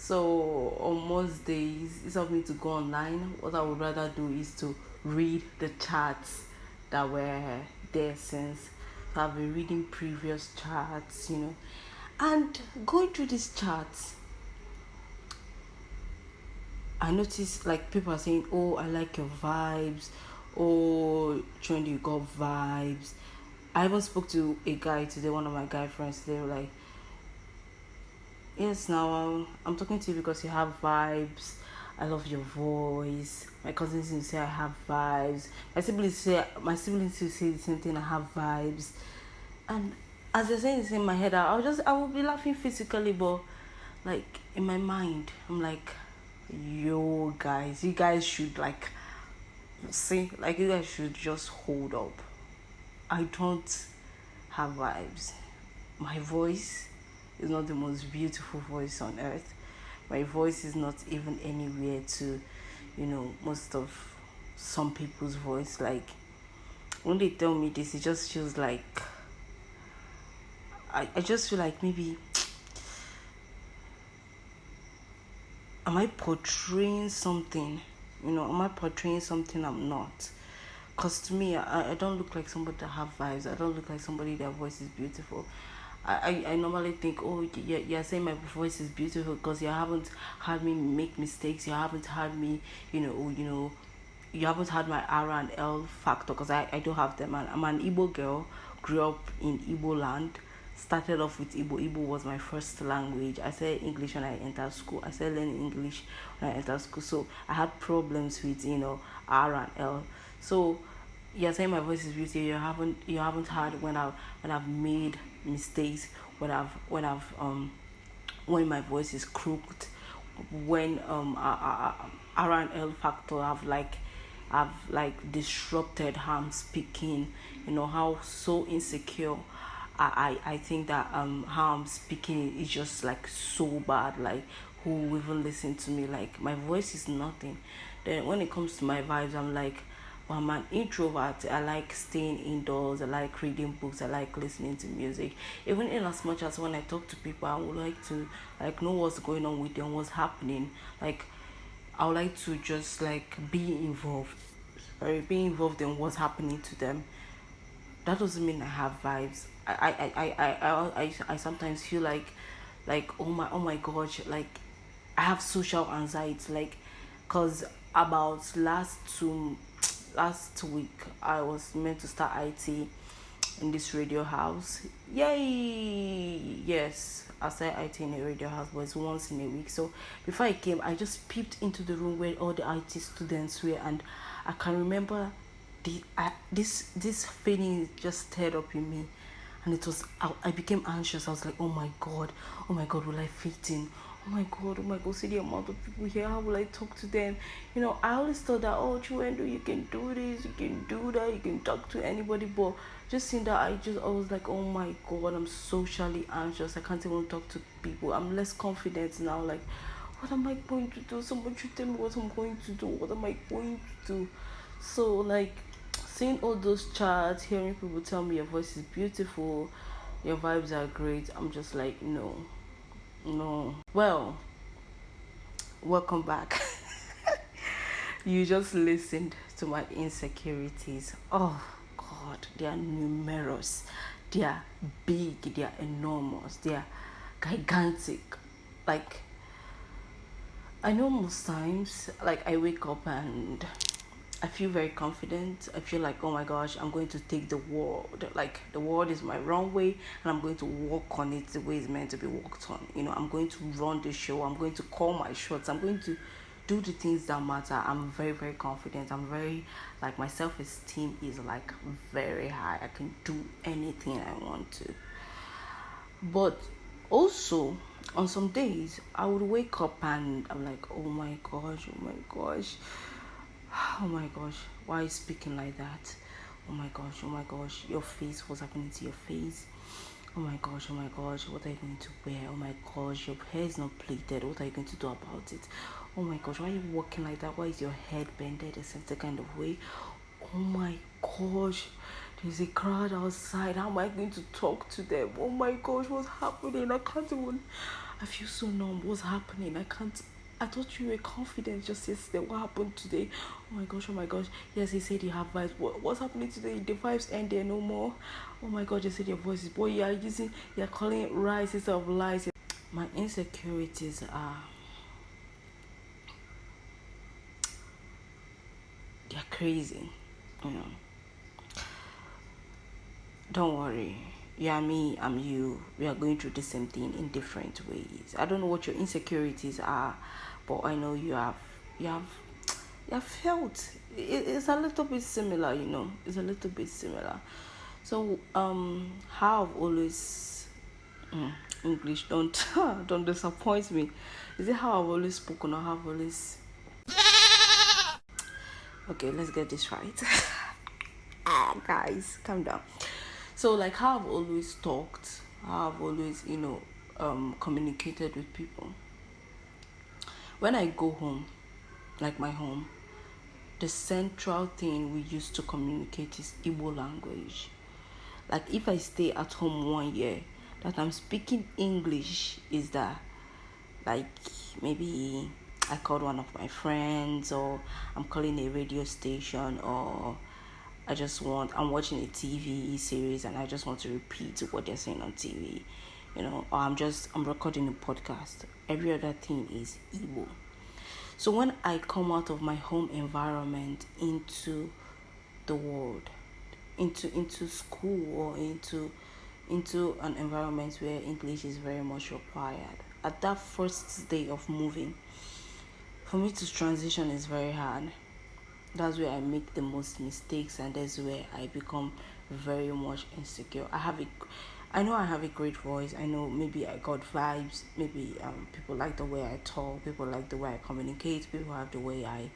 So on most days, instead of me to go online, what I would rather do is to read the charts that were there since. So I've been reading previous charts, and going through these charts, I noticed like people are saying, "Oh, I like your vibes." Oh, Trendy, you got vibes. I even spoke to a guy today, one of my guy friends. They were like, "Yes, now I'm talking to you because you have vibes. I love your voice." My cousins will say I have vibes. My siblings will say the same thing. I have vibes, and as they're saying this in my head, I will be laughing physically, but like in my mind, I'm like, yo guys, you guys should like see, like you guys should just hold up. I don't have vibes. My voice is not the most beautiful voice on earth. My voice is not even anywhere to, most of some people's voice. Like when they tell me this, it just feels like I just feel like maybe am I portraying something? Am I portraying something I'm not? Because to me, I don't look like somebody that have vibes. I don't look like somebody that voice is beautiful. I normally think, oh, you're saying my voice is beautiful because you haven't had me make mistakes. You haven't had me, you haven't had my R and L factor because I do have them. And I'm an Igbo girl, grew up in Igbo land, started off with Igbo. Igbo was my first language. I said English when I entered school. I said learning English when I entered school. So I had problems with, R and L. So you're saying my voice is beautiful. You haven't heard when I've made mistakes, when my voice is crooked, when R and L factor have like disrupted how I'm speaking. How so insecure. I think that how I'm speaking is just like so bad. Like who will even listen to me? Like my voice is nothing. Then when it comes to my vibes, I'm like, well, I'm an introvert. I like staying indoors. I like reading books. I like listening to music. Even in as much as when I talk to people, I would like to like know what's going on with them, what's happening. Like I would like to just like be involved, or be involved in what's happening to them. That doesn't mean I have vibes. I sometimes feel like oh my gosh, like I have social anxiety, like cause about last week I was meant to start IT in this radio house. Yay! Yes, I started IT in a radio house, but it's once in a week. So before I came, I just peeped into the room where all the IT students were, and I can remember this feeling just stirred up in me, and I became anxious. I was like, oh my god, will I fit in? Oh my god, see the amount of people here, how will I talk to them? I always thought that, oh, Chuendo, you can do this, you can do that, you can talk to anybody, but just seeing that, I was like, oh my god, I'm socially anxious. I can't even talk to people. I'm less confident now. Like, what am I going to do? Someone should tell me what I'm going to do. What am I going to do? So, like, seeing all those chats, hearing people tell me your voice is beautiful, your vibes are great, I'm just like, no, no. Well, welcome back. You just listened to my insecurities. Oh, God, they are numerous. They are big, they are enormous, they are gigantic. Like, I know most times, like, I wake up and I feel very confident. I feel like, oh my gosh, I'm going to take the world. Like, the world is my runway, and I'm going to walk on it the way it's meant to be walked on. I'm going to run the show. I'm going to call my shots. I'm going to do the things that matter. I'm very, very confident. I'm very, like, my self esteem is like very high. I can do anything I want to. But also, on some days, I would wake up and I'm like, oh my gosh, oh my gosh, why are you speaking like that? Oh my gosh, your face, what's happening to your face? Oh my gosh, what are you going to wear? Oh my gosh, your hair is not plaited. What are you going to do about it? Oh my gosh, why are you walking like that? Why is your head bended a certain kind of way? Oh my gosh, there's a crowd outside. How am I going to talk to them? Oh my gosh, what's happening? I feel so numb. What's happening? I can't. I thought you were confident just yesterday. What happened today? Oh my gosh, oh my gosh. Yes, he said you have vibes. What's happening today? The vibes end there no more. Oh my god, you said your voice is, boy, you're calling it rise instead of lies. My insecurities are, they're crazy, you know. Don't worry. Yeah, me, I'm you. We are going through the same thing in different ways. I don't know what your insecurities are, but I know you have felt. It's a little bit similar, you know. It's a little bit similar. So, how I've always, English, don't don't disappoint me. Is it how I've always spoken or how I've always? Okay, let's get this right. Guys, calm down. So, like how I've always talked, how I've always, communicated with people. When I go home, like my home, the central thing we use to communicate is Igbo language. Like if I stay at home 1 year, that I'm speaking English is that, like, maybe I called one of my friends, or I'm calling a radio station, or I'm watching a TV series and I just want to repeat what they're saying on TV, or I'm recording a podcast. Every other thing is Igbo. So when I come out of my home environment into the world, into school, or into an environment where English is very much required, at that first day of moving, for me to transition is very hard. That's where I make the most mistakes, and that's where I become very much insecure. I know I have a great voice. I know maybe I got vibes. Maybe people like the way I talk. People like the way I communicate. People have the way I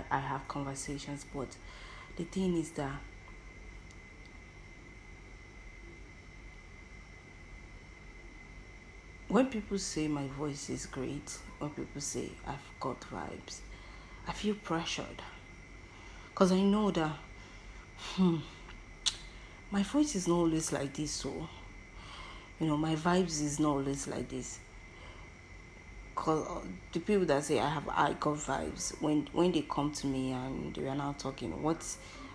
have conversations. But the thing is that when people say my voice is great, when people say I've got vibes, I feel pressured. Because I know that my voice is not always like this, so my vibes is not always like this. Because the people that say I got vibes, when they come to me and we are now talking, what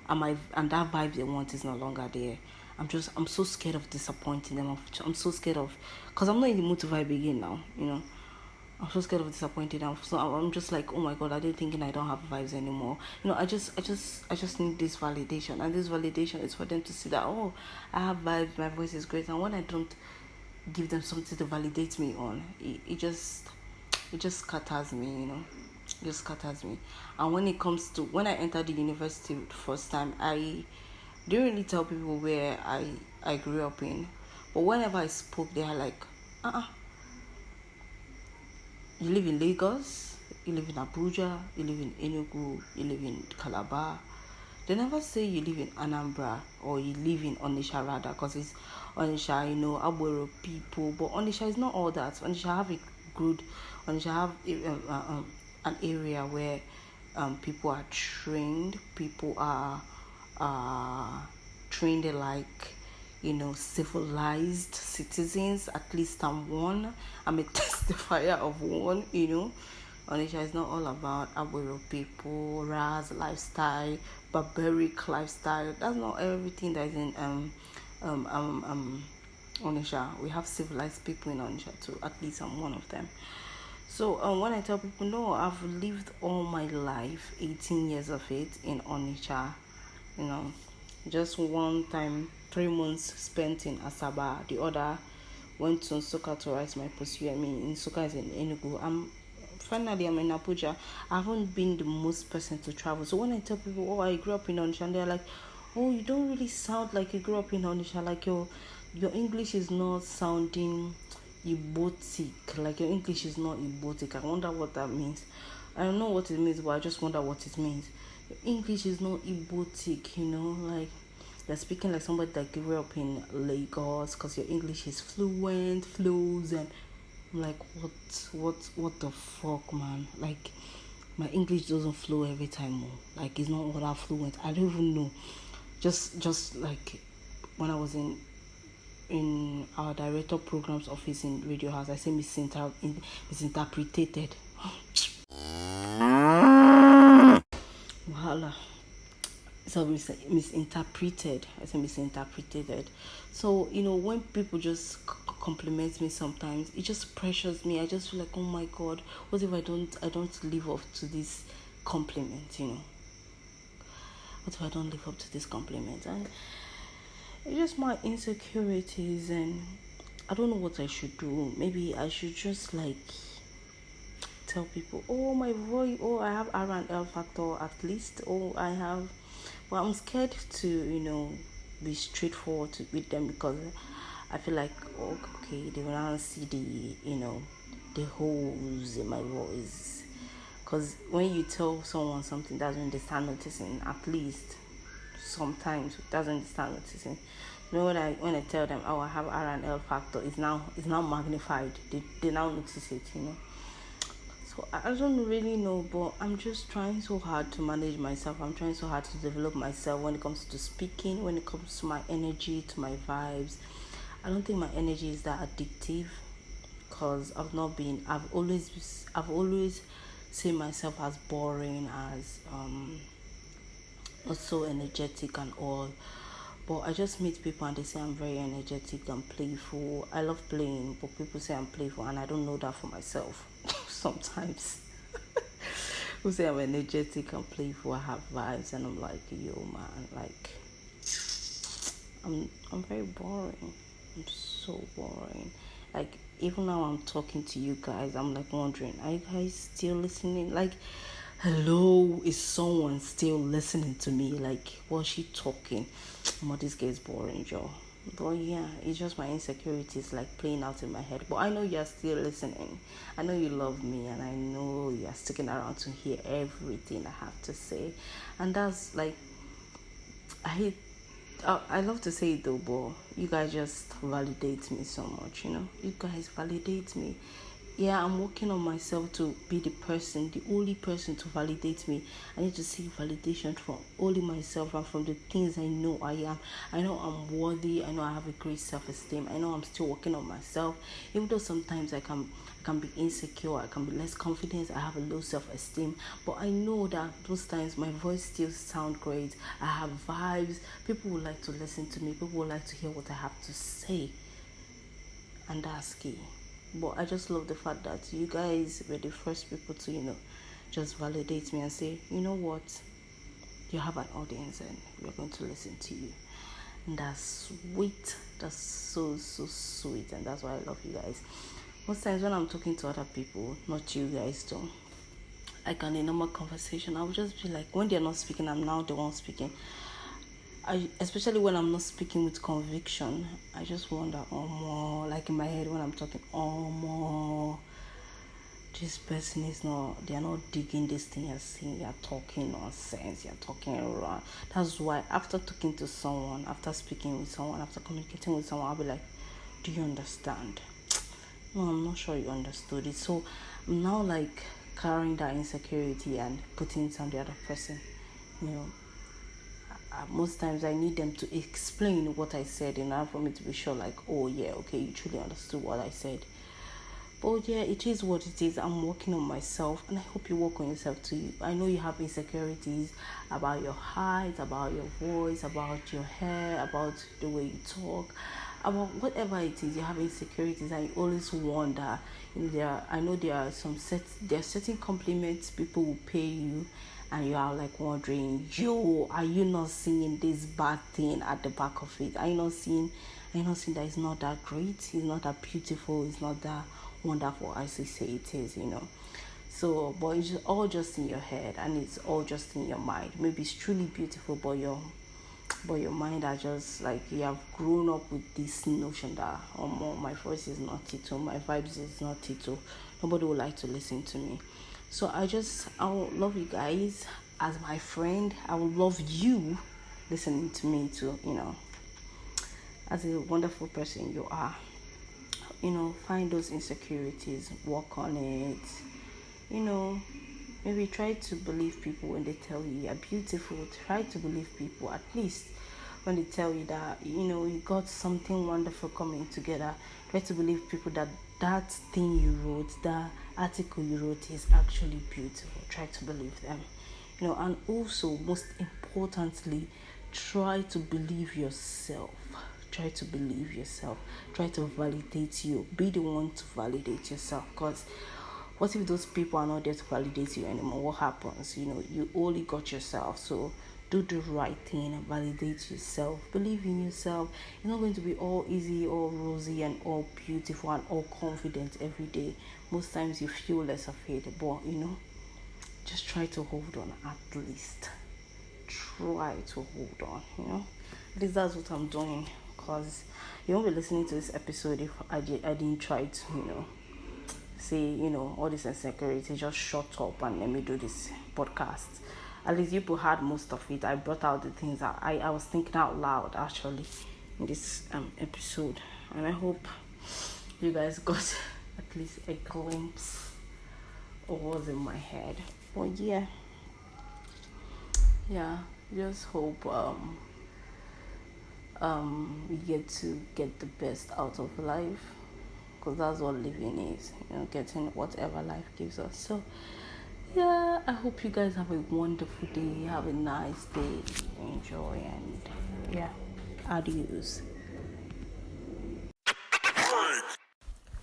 am I, and that vibe they want is no longer there. I'm so scared of disappointing them. I'm so scared of, because I'm not in the mood to vibe again now. I'm so scared of disappointing them. So I'm just like, oh my god, are they thinking I don't have vibes anymore? I just need this validation, and this validation is for them to see that, oh, I have vibes, my voice is great. And when I don't give them something to validate me on, it just scatters me. It just scatters me. And when I entered the university the first time, I didn't really tell people where I grew up in, but whenever I spoke, they are like, you live in Lagos, you live in Abuja, you live in Enugu, you live in Calabar. They never say you live in Anambra or you live in Onitsha, rather, because it's Onitsha, Agbero people. But Onitsha is not all that. Onitsha have an area where people are trained. People are trained like, civilized citizens. At least I'm one. I'm a testifier of one. Onitsha is not all about Agbero people, Raz lifestyle, barbaric lifestyle. That's not everything that is in Onitsha. We have civilized people in Onitsha too. At least I'm one of them. So when I tell people, no, I've lived all my life, 18 years of it, in Onitsha. Just one time, 3 months spent in Asaba. The other went to Nsukka to write my post-UME. Nsukka is in Enugu. I'm in Abuja. I haven't been the most person to travel. So when I tell people, oh, I grew up in Onitsha, and they're like, oh, you don't really sound like you grew up in Onitsha. Like your English is not sounding Igbotic. Like your English is not Igbotic. I wonder what that means. I don't know what it means, but I just wonder what it means. Your English is not Igbotic, like you're speaking like somebody that grew up in Lagos, because your English is fluent, flows, and I'm like, what the fuck, man? Like, my English doesn't flow every time. Like, it's not all that fluent. I don't even know. Just like when I was in in our director programs office in Radio House. I say misinterpreted. Wahala. So misinterpreted. I say misinterpreted. So when people just compliment me sometimes, it just pressures me. I just feel like, oh my God, what if I don't live up to this compliment? What if I don't live up to this compliment? And it's just my insecurities, and I don't know what I should do. Maybe I should just tell people, oh, my voice, oh, I have R and L factor at least, oh, I have. But I'm scared to be straightforward with them, because I feel like, oh, okay, they will not see the holes in my voice. Because when you tell someone something, that's when they start noticing. At least sometimes that's when they start noticing. When I tell them, oh, I have R and L factor, it's now magnified. They now notice it. So I don't really know, but I'm just trying so hard to manage myself. I'm trying so hard to develop myself when it comes to speaking, when it comes to my energy, to my vibes. I don't think my energy is that addictive, because I've always seen myself as boring, as not so energetic and all. But I just meet people and they say I'm very energetic and playful. I love playing, but people say I'm playful, and I don't know that for myself. Sometimes who say I'm energetic and playful, I have vibes, and I'm like, yo man, I'm very boring. I'm so boring. Even now I'm talking to you guys, I'm wondering, are you guys still listening? Hello, is someone still listening to me? What's she talking? This guy is boring, Joe. But yeah, it's just my insecurities playing out in my head. But I know you're still listening. I know you love me, and I know you're sticking around to hear everything I have to say. And that's I love to say it though, but you guys just validate me so much, You guys validate me. Yeah, I'm working on myself to be the only person to validate me. I need to seek validation from only myself and from the things I know I am. I know I'm worthy. I know I have a great self-esteem. I know I'm still working on myself. Even though sometimes I can be insecure, I can be less confident, I have a low self-esteem. But I know that those times my voice still sounds great. I have vibes. People would like to listen to me. People would like to hear what I have to say. And that's key. But I just love the fact that you guys were the first people to, just validate me and say, you know what, you have an audience and we're going to listen to you. And that's sweet. That's so, so sweet. And that's why I love you guys. Most times when I'm talking to other people, not you guys though, in a normal conversation, I would just be when they're not speaking, I'm now the one speaking. Especially when I'm not speaking with conviction, I just wonder, oh more, in my head when I'm talking, oh more, this person they're not digging this thing you're saying, you're talking nonsense, you're talking around. That's why after talking to someone, after speaking with someone, after communicating with someone, I'll be like, do you understand? No, I'm not sure you understood it. So I'm now carrying that insecurity and putting it on the other person, most times I need them to explain what I said in order for me to be sure oh yeah, okay, you truly understood what I said. But yeah, it is what it is. I'm working on myself, and I hope you work on yourself too. I know you have insecurities about your height, about your voice, about your hair, about the way you talk, about whatever it is. You have insecurities, and you always wonder. I know there are certain compliments people will pay you, and you are wondering, are you not seeing this bad thing at the back of it? Are you not seeing that it's not that great, it's not that beautiful, it's not that wonderful as you say it is, So, but it's all just in your head, and it's all just in your mind. Maybe it's truly beautiful, but your mind are just you have grown up with this notion that, my voice is not it, my vibes is not it, nobody would like to listen to me. So I will love you guys as my friend. I will love you listening to me too, as a wonderful person you are. Find those insecurities, work on it. Maybe try to believe people when they tell you you're beautiful. Try to believe people, at least when they tell you that you got something wonderful coming together, try to believe people that that thing you wrote, that article you wrote is actually beautiful. Try to believe them. And also, most importantly, try to believe yourself. Try to believe yourself. Try to validate you. Be the one to validate yourself. Because what if those people are not there to validate you anymore? What happens? You only got yourself. So do the right thing and validate yourself. Believe in yourself. It's not going to be all easy, all rosy, and all beautiful and all confident every day. Most times you feel less of it, but just try to hold on at least. Try to hold on. At least that's what I'm doing, because you won't be listening to this episode if I didn't try to, say, all this insecurity, just shut up and let me do this podcast. At least you people had most of it. I brought out the things that I was thinking out loud actually in this episode, and I hope you guys got at least a glimpse of what's in my head. Well, yeah, just hope we get the best out of life, because that's what living is, getting whatever life gives us. So yeah, I hope you guys have a wonderful day, have a nice day, enjoy, and yeah, adios.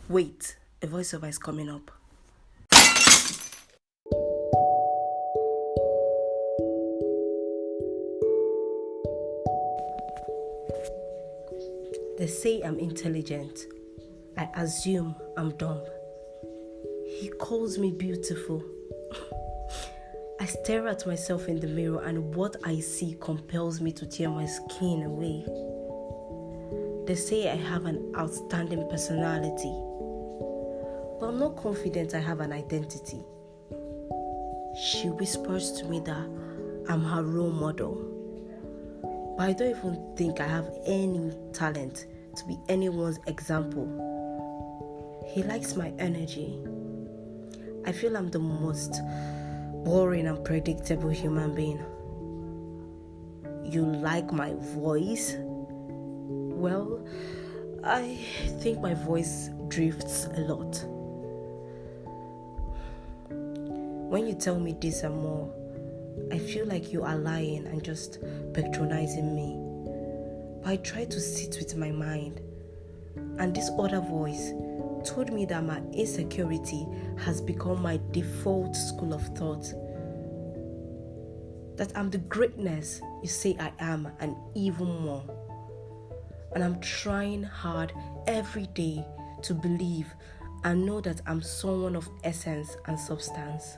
Wait, a voiceover is coming up. They say I'm intelligent. I assume I'm dumb. He calls me beautiful. I stare at myself in the mirror, and what I see compels me to tear my skin away. They say I have an outstanding personality, but I'm not confident I have an identity. She whispers to me that I'm her role model, but I don't even think I have any talent to be anyone's example. He likes my energy. I feel I'm the most boring and predictable human being. You like my voice? Well, I think my voice drifts a lot. When you tell me this and more, I feel like you are lying and just patronizing me. But I try to sit with my mind, and this other voice told me that my insecurity has become my default school of thought. That I'm the greatness you say I am, and even more. And I'm trying hard every day to believe and know that I'm someone of essence and substance.